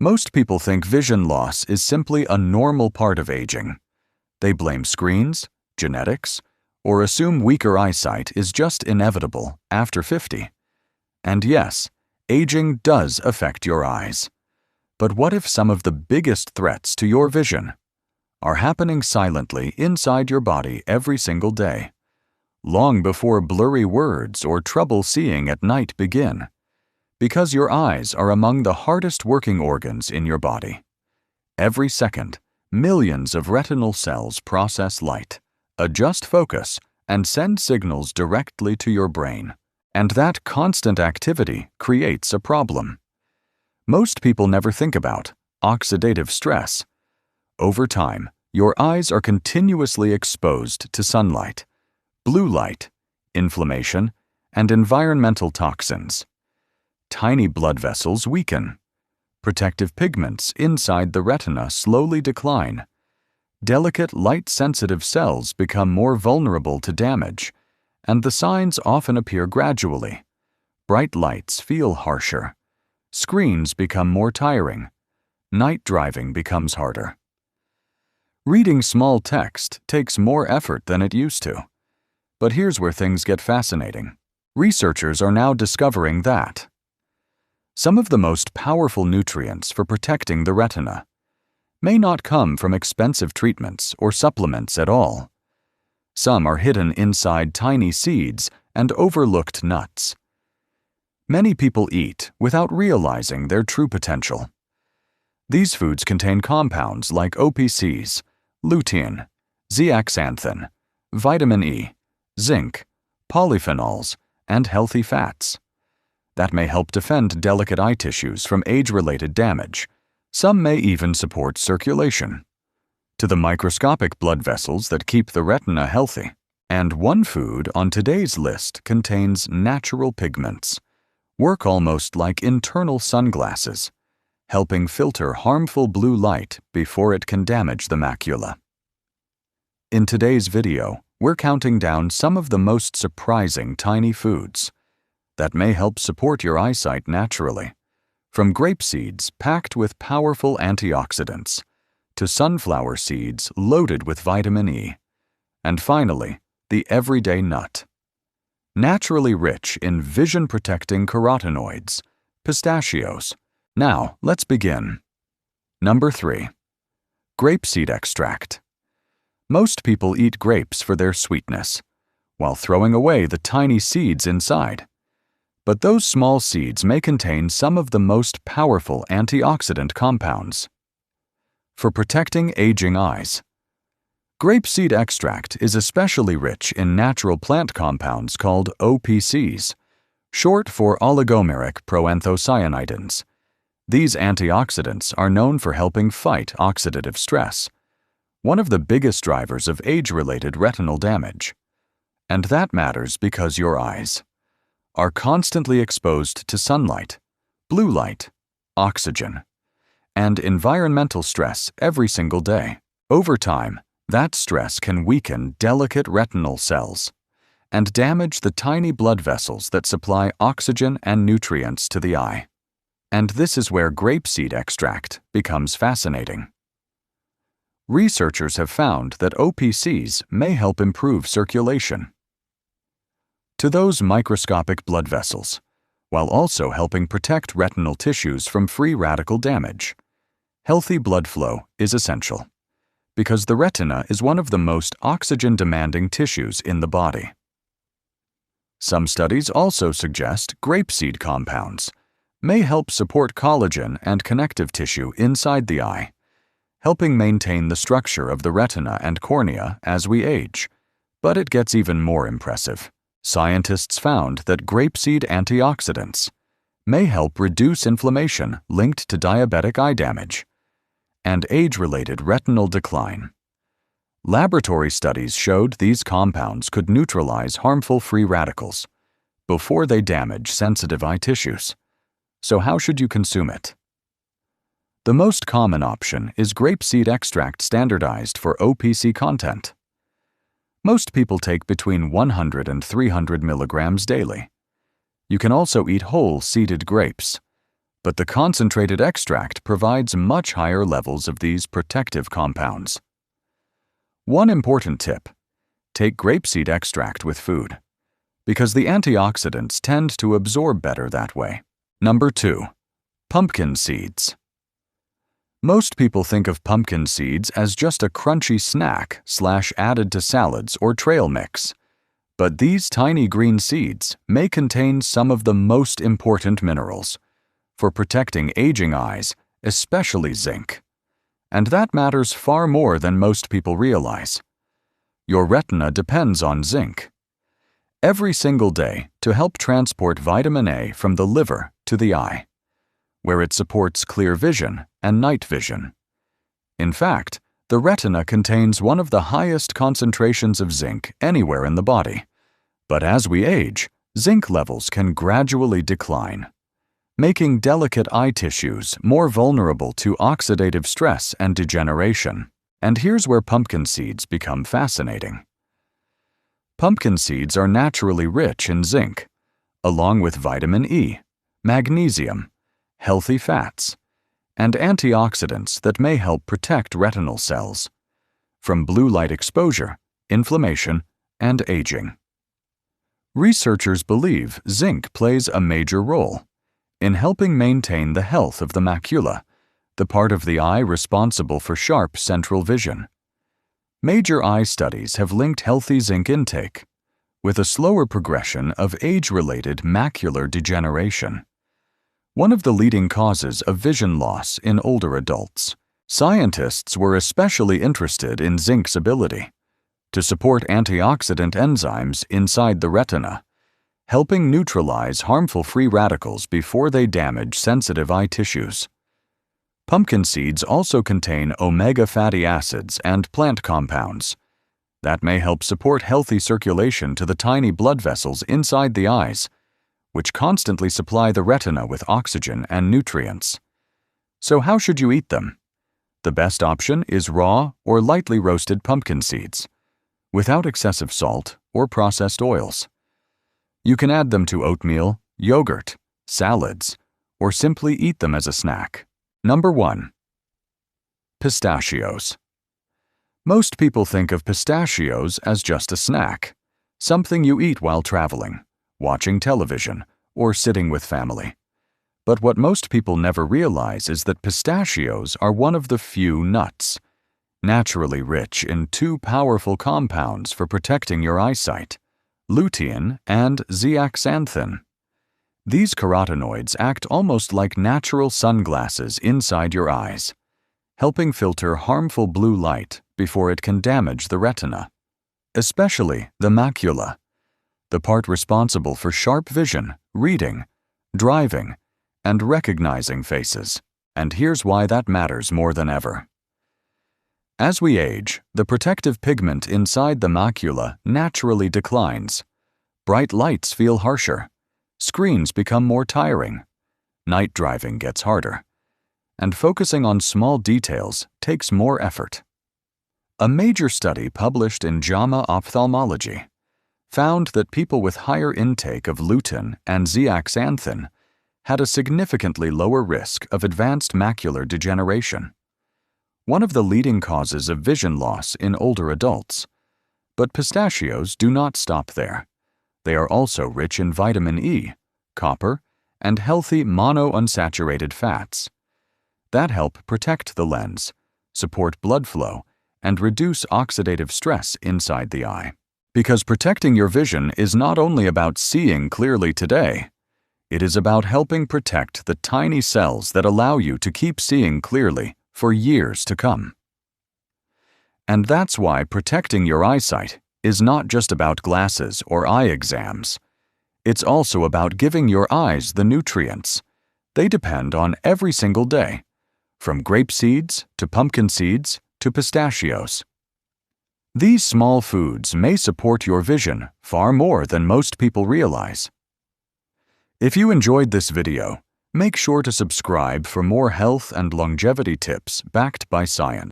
Most people think vision loss is simply a normal part of aging. They blame screens, genetics, or assume weaker eyesight is just inevitable after 50. And yes, aging does affect your eyes. But what if some of the biggest threats to your vision are happening silently inside your body every single day, long before blurry words or trouble seeing at night begin? Because your eyes are among the hardest working organs in your body. Every second, millions of retinal cells process light, adjust focus, and send signals directly to your brain. And that constant activity creates a problem. Most people never think about oxidative stress. Over time, your eyes are continuously exposed to sunlight, blue light, inflammation, and environmental toxins. Tiny blood vessels weaken. Protective pigments inside the retina slowly decline. Delicate light-sensitive cells become more vulnerable to damage, and the signs often appear gradually. Bright lights feel harsher. Screens become more tiring. Night driving becomes harder. Reading small text takes more effort than it used to. But here's where things get fascinating. Researchers are now discovering that some of the most powerful nutrients for protecting the retina may not come from expensive treatments or supplements at all. Some are hidden inside tiny seeds and overlooked nuts. Many people eat without realizing their true potential. These foods contain compounds like OPCs, lutein, zeaxanthin, vitamin E, zinc, polyphenols, and healthy fats that may help defend delicate eye tissues from age-related damage. Some may even support circulation to the microscopic blood vessels that keep the retina healthy. And one food on today's list contains natural pigments, work almost like internal sunglasses, helping filter harmful blue light before it can damage the macula. In today's video, we're counting down some of the most surprising tiny foods that may help support your eyesight naturally, from grape seeds packed with powerful antioxidants to sunflower seeds loaded with vitamin E, and finally, the everyday nut. Naturally rich in vision-protecting carotenoids, pistachios. Now, let's begin. Number 3. Grapeseed extract. Most people eat grapes for their sweetness, while throwing away the tiny seeds inside. But those small seeds may contain some of the most powerful antioxidant compounds for protecting aging eyes. Grapeseed extract is especially rich in natural plant compounds called OPCs, short for oligomeric proanthocyanidins. These antioxidants are known for helping fight oxidative stress, one of the biggest drivers of age-related retinal damage. And that matters because your eyes are constantly exposed to sunlight, blue light, oxygen, and environmental stress every single day. Over time, that stress can weaken delicate retinal cells and damage the tiny blood vessels that supply oxygen and nutrients to the eye. And this is where grapeseed extract becomes fascinating. Researchers have found that OPCs may help improve circulation to those microscopic blood vessels, while also helping protect retinal tissues from free radical damage. Healthy blood flow is essential, because the retina is one of the most oxygen-demanding tissues in the body. Some studies also suggest grapeseed compounds may help support collagen and connective tissue inside the eye, helping maintain the structure of the retina and cornea as we age. But it gets even more impressive. Scientists found that grapeseed antioxidants may help reduce inflammation linked to diabetic eye damage and age-related retinal decline. Laboratory studies showed these compounds could neutralize harmful free radicals before they damage sensitive eye tissues. So how should you consume it? The most common option is grapeseed extract standardized for OPC content. Most people take between 100 and 300 milligrams daily. You can also eat whole seeded grapes, but the concentrated extract provides much higher levels of these protective compounds. One important tip: take grapeseed extract with food, because the antioxidants tend to absorb better that way. Number 2. Pumpkin seeds. Most people think of pumpkin seeds as just a crunchy snack added to salads or trail mix. But these tiny green seeds may contain some of the most important minerals for protecting aging eyes, especially zinc. And that matters far more than most people realize. Your retina depends on zinc every single day to help transport vitamin A from the liver to the eye, where it supports clear vision and night vision. In fact, the retina contains one of the highest concentrations of zinc anywhere in the body. But as we age, zinc levels can gradually decline, making delicate eye tissues more vulnerable to oxidative stress and degeneration. And here's where pumpkin seeds become fascinating. Pumpkin seeds are naturally rich in zinc, along with vitamin E, magnesium, healthy fats, and antioxidants that may help protect retinal cells from blue light exposure, inflammation, and aging. Researchers believe zinc plays a major role in helping maintain the health of the macula, the part of the eye responsible for sharp central vision. Major eye studies have linked healthy zinc intake with a slower progression of age-related macular degeneration, one of the leading causes of vision loss in older adults. Scientists were especially interested in zinc's ability to support antioxidant enzymes inside the retina, helping neutralize harmful free radicals before they damage sensitive eye tissues. Pumpkin seeds also contain omega fatty acids and plant compounds that may help support healthy circulation to the tiny blood vessels inside the eyes, which constantly supply the retina with oxygen and nutrients. So how should you eat them? The best option is raw or lightly roasted pumpkin seeds, without excessive salt or processed oils. You can add them to oatmeal, yogurt, salads, or simply eat them as a snack. Number 1. Pistachios. Most people think of pistachios as just a snack, something you eat while traveling, watching television, or sitting with family. But what most people never realize is that pistachios are one of the few nuts naturally rich in two powerful compounds for protecting your eyesight: lutein and zeaxanthin. These carotenoids act almost like natural sunglasses inside your eyes, helping filter harmful blue light before it can damage the retina, especially the macula, the part responsible for sharp vision, reading, driving, and recognizing faces. And here's why that matters more than ever. As we age, the protective pigment inside the macula naturally declines. Bright lights feel harsher. Screens become more tiring. Night driving gets harder. And focusing on small details takes more effort. A major study published in JAMA Ophthalmology found that people with higher intake of lutein and zeaxanthin had a significantly lower risk of advanced macular degeneration, one of the leading causes of vision loss in older adults. But pistachios do not stop there. They are also rich in vitamin E, copper, and healthy monounsaturated fats that help protect the lens, support blood flow, and reduce oxidative stress inside the eye. Because protecting your vision is not only about seeing clearly today, it is about helping protect the tiny cells that allow you to keep seeing clearly for years to come. And that's why protecting your eyesight is not just about glasses or eye exams. It's also about giving your eyes the nutrients they depend on every single day, from grape seeds to pumpkin seeds to pistachios. These small foods may support your vision far more than most people realize. If you enjoyed this video, make sure to subscribe for more health and longevity tips backed by science.